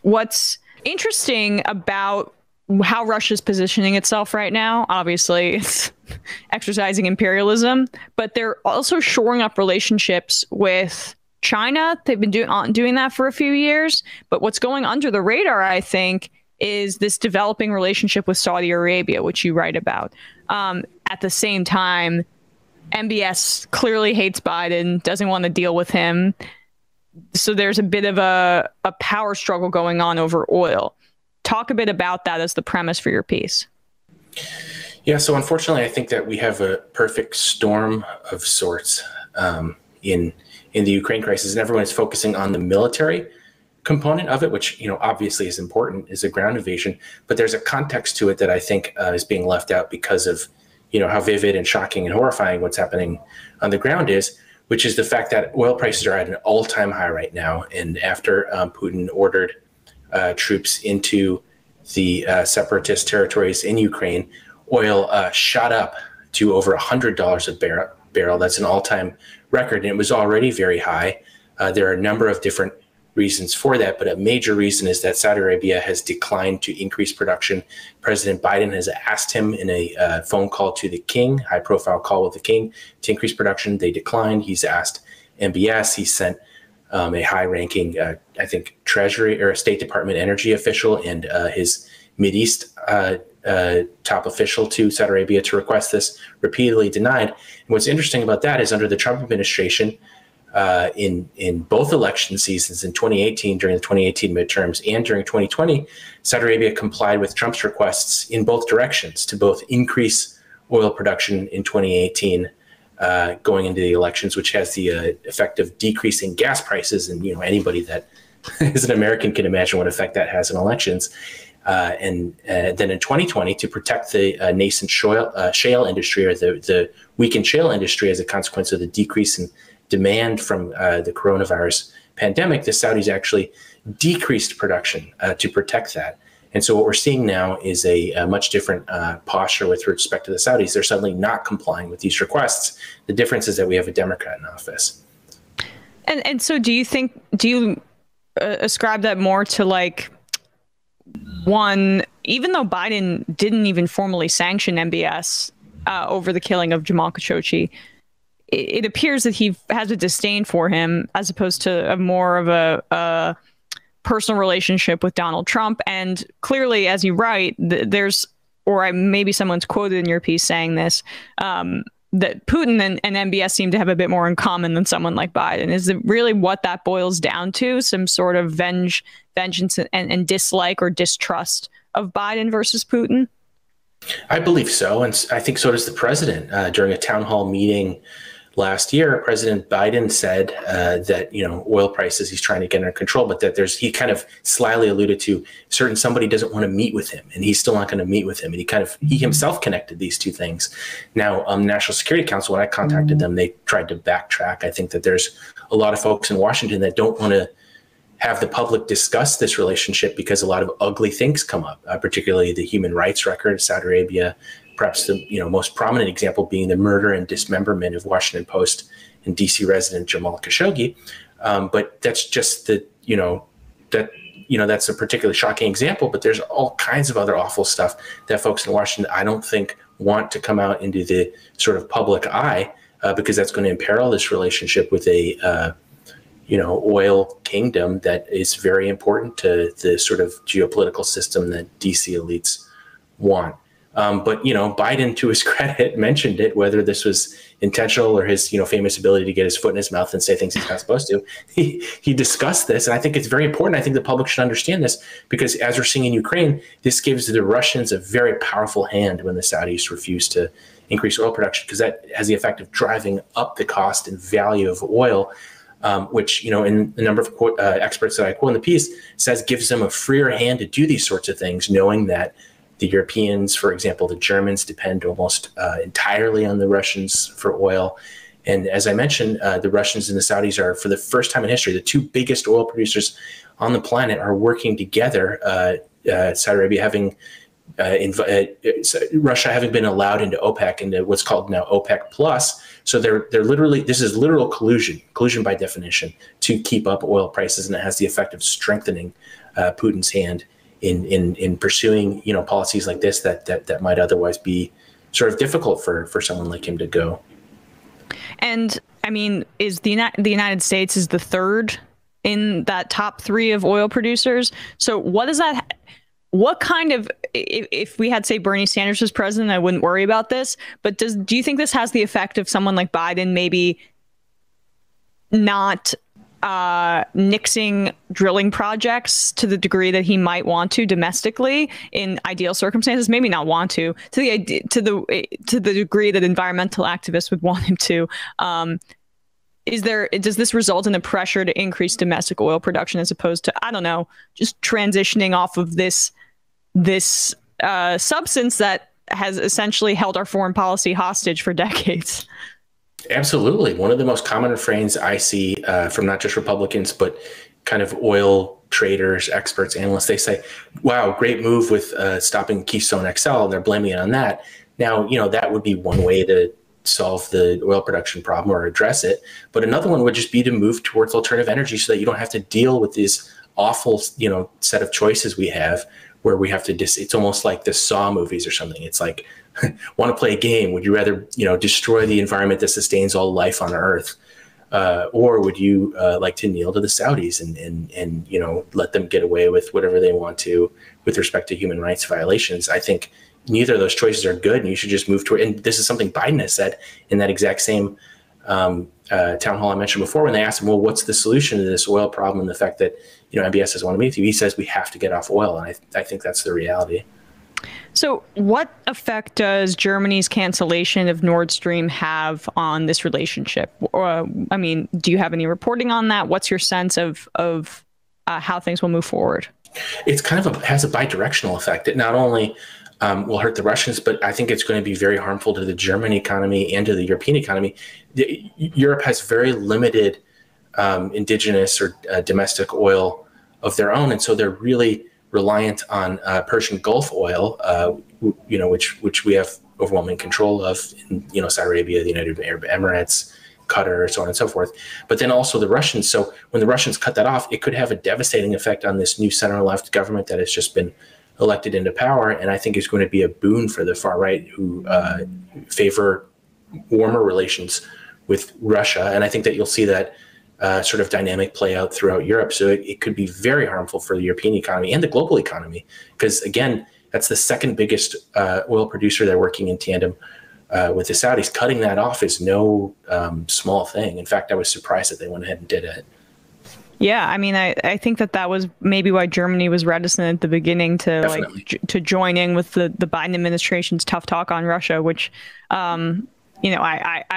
what's interesting about how Russia's positioning itself right now, obviously it's exercising imperialism, but they're also shoring up relationships with China. They've been doing that for a few years. But what's going under the radar, I think, is this developing relationship with Saudi Arabia, which you write about. At the same time, MBS clearly hates Biden, doesn't want to deal with him. So there's a bit of a power struggle going on over oil. Talk a bit about that as the premise for your piece. Yeah, so unfortunately, I think that we have a perfect storm of sorts in the Ukraine crisis, and everyone is focusing on the military component of it, which obviously is important, is a ground invasion. But there's a context to it that I think is being left out because of how vivid and shocking and horrifying what's happening on the ground is, which is the fact that oil prices are at an all-time high right now. And after Putin ordered troops into the separatist territories in Ukraine, oil shot up to over $100 a barrel. That's an all-time record, and it was already very high. There are a number of different reasons for that, but a major reason is that Saudi Arabia has declined to increase production. President Biden has asked him in a phone call to the king, high-profile call with the king, to increase production. They declined. He's asked MBS. He sent a high-ranking, I think, Treasury or a State Department energy official and his Mideast top official to Saudi Arabia to request this, repeatedly denied. And what's interesting about that is under the Trump administration, in both election seasons, in 2018, during the 2018 midterms, and during 2020, Saudi Arabia complied with Trump's requests in both directions to both increase oil production in 2018 going into the elections, which has the effect of decreasing gas prices. And anybody that is an American can imagine what effect that has in elections. And then in 2020, to protect the nascent shale industry, or the weakened shale industry as a consequence of the decrease in demand from the coronavirus pandemic, the Saudis actually decreased production to protect that. And so what we're seeing now is a much different posture with respect to the Saudis. They're suddenly not complying with these requests. The difference is that we have a Democrat in office. And so do you ascribe that more to, like, one, even though Biden didn't even formally sanction MBS over the killing of Jamal Khashoggi, it appears that he has a disdain for him as opposed to a more of a personal relationship with Donald Trump. And clearly, as you write, maybe someone's quoted in your piece saying this, that Putin and MBS seem to have a bit more in common than someone like Biden. Is it really what that boils down to? Some sort of vengeance and dislike or distrust of Biden versus Putin? I believe so. And I think so does the president. During a town hall meeting last year, President Biden said that, oil prices, he's trying to get under control, but that he kind of slyly alluded to somebody doesn't want to meet with him, and he's still not going to meet with him. And he himself connected these two things. Now, National Security Council, when I contacted them, they tried to backtrack. I think that there's a lot of folks in Washington that don't want to have the public discuss this relationship because a lot of ugly things come up, particularly the human rights record, Saudi Arabia. Perhaps the most prominent example being the murder and dismemberment of Washington Post and DC resident Jamal Khashoggi. But that's just that's a particularly shocking example. But there's all kinds of other awful stuff that folks in Washington, I don't think, want to come out into the sort of public eye because that's going to imperil this relationship with a oil kingdom that is very important to the sort of geopolitical system that DC elites want. But Biden, to his credit, mentioned it, whether this was intentional or his, famous ability to get his foot in his mouth and say things he's not supposed to. He discussed this, and I think it's very important. I think the public should understand this because, as we're seeing in Ukraine, this gives the Russians a very powerful hand when the Saudis refuse to increase oil production, because that has the effect of driving up the cost and value of oil, which, in the number of experts that I quote in the piece, says gives them a freer hand to do these sorts of things, knowing that the Europeans, for example, the Germans, depend almost entirely on the Russians for oil. And as I mentioned, the Russians and the Saudis are, for the first time in history, the two biggest oil producers on the planet are working together. Saudi Arabia having Russia having been allowed into OPEC, into what's called now OPEC Plus. So they're literally, this is literal collusion by definition, to keep up oil prices, and it has the effect of strengthening Putin's hand in pursuing, policies like this that might otherwise be sort of difficult for someone like him to go. And I mean, is the United States is the third in that top three of oil producers. So what is that? What kind of, if we had, say, Bernie Sanders was president, I wouldn't worry about this. But do you think this has the effect of someone like Biden maybe not nixing drilling projects to the degree that he might want to domestically in ideal circumstances? Maybe not want to the degree that environmental activists would want him to. Does this result in a pressure to increase domestic oil production as opposed to, I don't know, just transitioning off of this substance that has essentially held our foreign policy hostage for decades? Absolutely. One of the most common refrains I see from not just Republicans, but kind of oil traders, experts, analysts, they say, wow, great move with stopping Keystone XL. And they're blaming it on that. Now, that would be one way to solve the oil production problem or address it. But another one would just be to move towards alternative energy so that you don't have to deal with these awful, set of choices we have where we have to it's almost like the Saw movies or something. It's like, want to play a game? Would you rather, destroy the environment that sustains all life on Earth? Or would you like to kneel to the Saudis and let them get away with whatever they want to with respect to human rights violations? I think neither of those choices are good, and you should just move toward. And this is something Biden has said in that exact same town hall I mentioned before, when they asked him, well, what's the solution to this oil problem and the fact that MBS doesn't want to meet with you? He says we have to get off oil, and I think that's the reality. So what effect does Germany's cancellation of Nord Stream have on this relationship? Or, do you have any reporting on that? What's your sense of how things will move forward? It's kind of has a bidirectional effect. It not only will hurt the Russians, but I think it's going to be very harmful to the German economy and to the European economy. Europe has very limited indigenous or domestic oil of their own, and so they're really reliant on Persian Gulf oil, which we have overwhelming control of in Saudi Arabia, the United Arab Emirates, Qatar, so on and so forth. But then also the Russians. So when the Russians cut that off, it could have a devastating effect on this new center-left government that has just been elected into power, and I think is going to be a boon for the far right who favor warmer relations with Russia. And I think that you'll see that sort of dynamic play out throughout Europe. So it could be very harmful for the European economy and the global economy, because again, that's the second biggest oil producer. They're working in tandem with the Saudis. Cutting that off is no small thing. In fact, I was surprised that they went ahead and did it. Yeah, I think that was maybe why Germany was reticent at the beginning to to join in with the Biden administration's tough talk on Russia, which I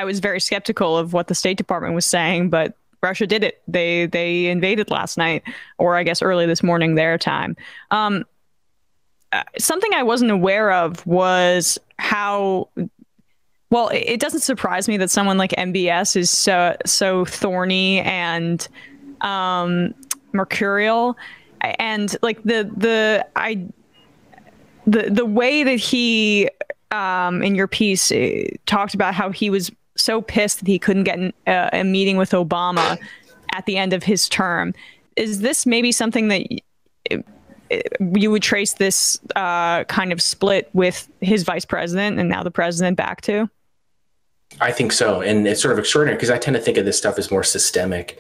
was very skeptical of what the State Department was saying, but Russia did it. They invaded last night, or I guess early this morning their time. Something I wasn't aware of was how. Well, it doesn't surprise me that someone like MBS is so thorny and mercurial, and like the way that he in your piece talked about how he was so pissed that he couldn't get a meeting with Obama at the end of his term. Is this maybe something that you would trace this kind of split with his vice president and now the president back to? I think so. And it's sort of extraordinary because I tend to think of this stuff as more systemic.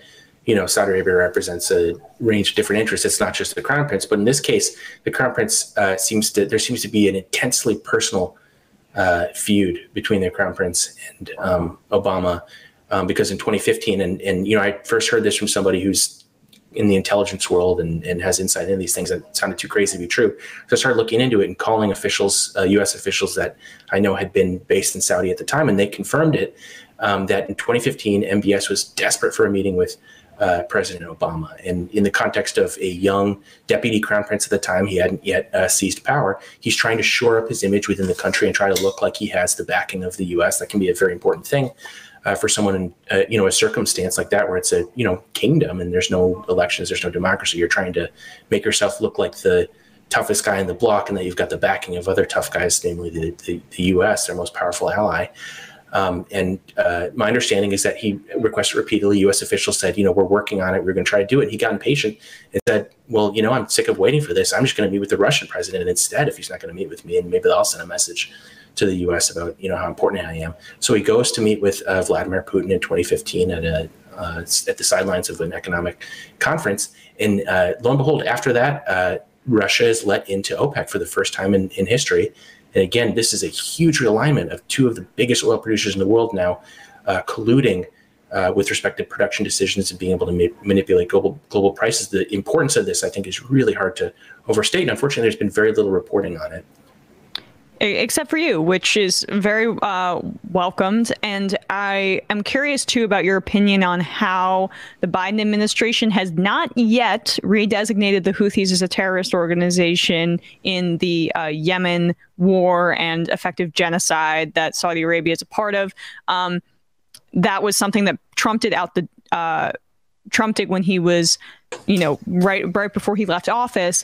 Saudi Arabia represents a range of different interests. It's not just the crown prince, but in this case, the crown prince there seems to be an intensely personal feud between the crown prince and Obama, because in 2015, and I first heard this from somebody who's in the intelligence world and has insight into these things that sounded too crazy to be true. So I started looking into it and calling officials, U.S. officials that I know had been based in Saudi at the time, and they confirmed it, that in 2015, MBS was desperate for a meeting with President Obama. And in the context of a young deputy crown prince at the time, he hadn't yet seized power. He's trying to shore up his image within the country and try to look like he has the backing of the U.S. That can be a very important thing for someone in a circumstance like that, where it's a kingdom and there's no elections, there's no democracy. You're trying to make yourself look like the toughest guy in the block, and that you've got the backing of other tough guys, namely the U.S., their most powerful ally. My understanding is that he requested repeatedly. U.S. officials said, we're working on it. We're going to try to do it. And he got impatient and said, well, I'm sick of waiting for this. I'm just going to meet with the Russian president instead if he's not going to meet with me. And maybe I'll send a message to the U.S. about, how important I am. So he goes to meet with Vladimir Putin in 2015 at the sidelines of an economic conference. And lo and behold, after that, Russia is let into OPEC for the first time in history. And again, this is a huge realignment of two of the biggest oil producers in the world now colluding with respect to production decisions and being able to manipulate global prices. The importance of this, I think, is really hard to overstate. And unfortunately, there's been very little reporting on it. Except for you, which is very welcomed. And I am curious, too, about your opinion on how the Biden administration has not yet redesignated the Houthis as a terrorist organization in the Yemen war and effective genocide that Saudi Arabia is a part of. That was something that trumped it when he was, right before he left office.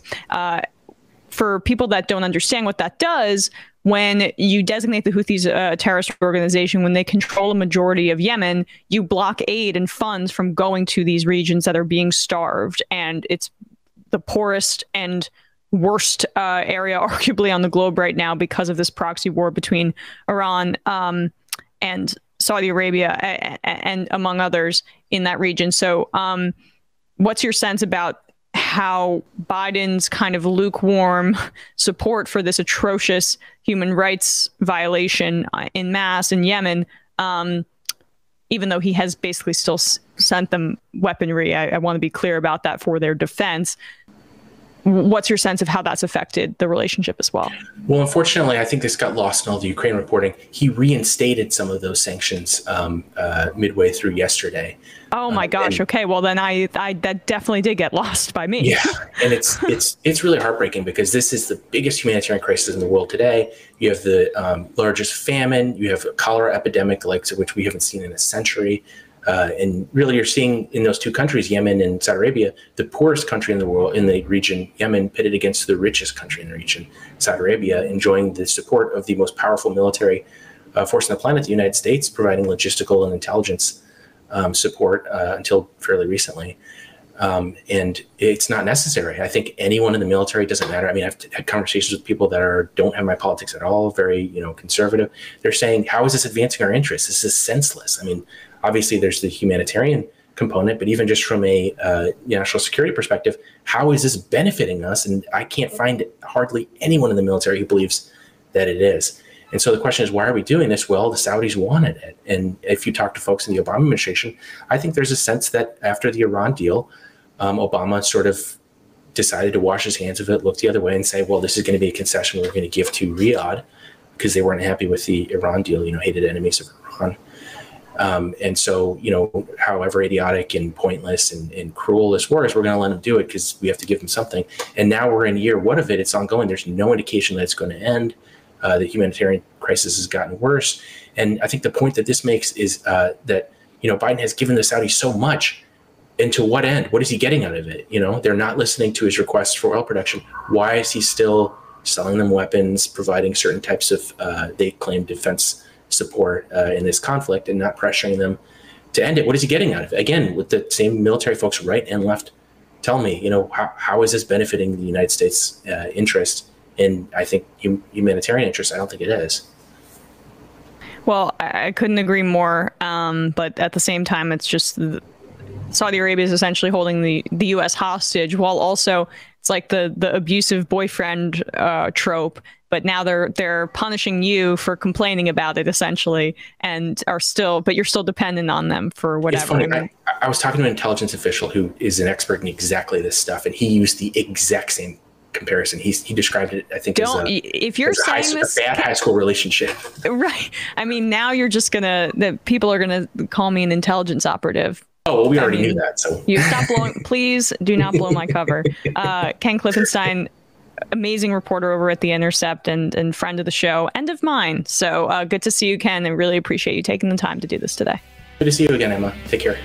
For people that don't understand what that does, when you designate the Houthis a terrorist organization, when they control a majority of Yemen, you block aid and funds from going to these regions that are being starved. And it's the poorest and worst area, arguably, on the globe right now because of this proxy war between Iran and Saudi Arabia and among others in that region. So what's your sense about how Biden's kind of lukewarm support for this atrocious human rights violation en masse in Yemen, even though he has basically still sent them weaponry? I want to be clear about that for their defense. What's your sense of how that's affected the relationship as well? Well, unfortunately, I think this got lost in all the Ukraine reporting. He reinstated some of those sanctions midway through yesterday. Oh my gosh! Okay, well then I that definitely did get lost by me. Yeah, and it's really heartbreaking because this is the biggest humanitarian crisis in the world today. You have the largest famine. You have a cholera epidemic, the likes of which we haven't seen in a century. And really, you're seeing in those two countries, Yemen and Saudi Arabia, the poorest country in the world, in the region, Yemen, pitted against the richest country in the region, Saudi Arabia, enjoying the support of the most powerful military force on the planet, the United States, providing logistical and intelligence support until fairly recently. And it's not necessary. I think anyone in the military, doesn't matter. I mean, I've had conversations with people that don't have my politics at all, very, conservative. They're saying, how is this advancing our interests? This is senseless. I mean, obviously there's the humanitarian component, but even just from a national security perspective, how is this benefiting us? And I can't find hardly anyone in the military who believes that it is. And so the question is, why are we doing this? Well, the Saudis wanted it. And if you talk to folks in the Obama administration, I think there's a sense that after the Iran deal, Obama sort of decided to wash his hands of it, look the other way and say, well, this is going to be a concession we're going to give to Riyadh because they weren't happy with the Iran deal, hated enemies of Iran. And so, however idiotic and pointless and cruel this war is, we're going to let them do it because we have to give them something. And now we're in year one of it. It's ongoing. There's no indication that it's going to end. The humanitarian crisis has gotten worse. And I think the point that this makes is that, Biden has given the Saudis so much. And to what end? What is he getting out of it? They're not listening to his requests for oil production. Why is he still selling them weapons, providing certain types of, they claim, defense support in this conflict and not pressuring them to end it? What is he getting out of it? Again, with the same military folks right and left tell me, how is this benefiting the United States interest? And I think humanitarian interest, I don't think it is. Well, I couldn't agree more. But at the same time, it's just Saudi Arabia is essentially holding the U.S. hostage, while also it's like the abusive boyfriend trope. But now they're punishing you for complaining about it, essentially, and but you're still dependent on them for whatever. It's funny. I was talking to an intelligence official who is an expert in exactly this stuff, and he used the exact same comparison. He described it, I think, as a bad high school relationship. Right. I mean, now you're just people are gonna call me an intelligence operative. Oh, well, we already knew that. So you stop blowing. Please do not blow my cover. Ken Klippenstein, amazing reporter over at The Intercept and friend of the show and of mine. So good to see you, Ken, and really appreciate you taking the time to do this today. Good to see you again, Emma. Take care.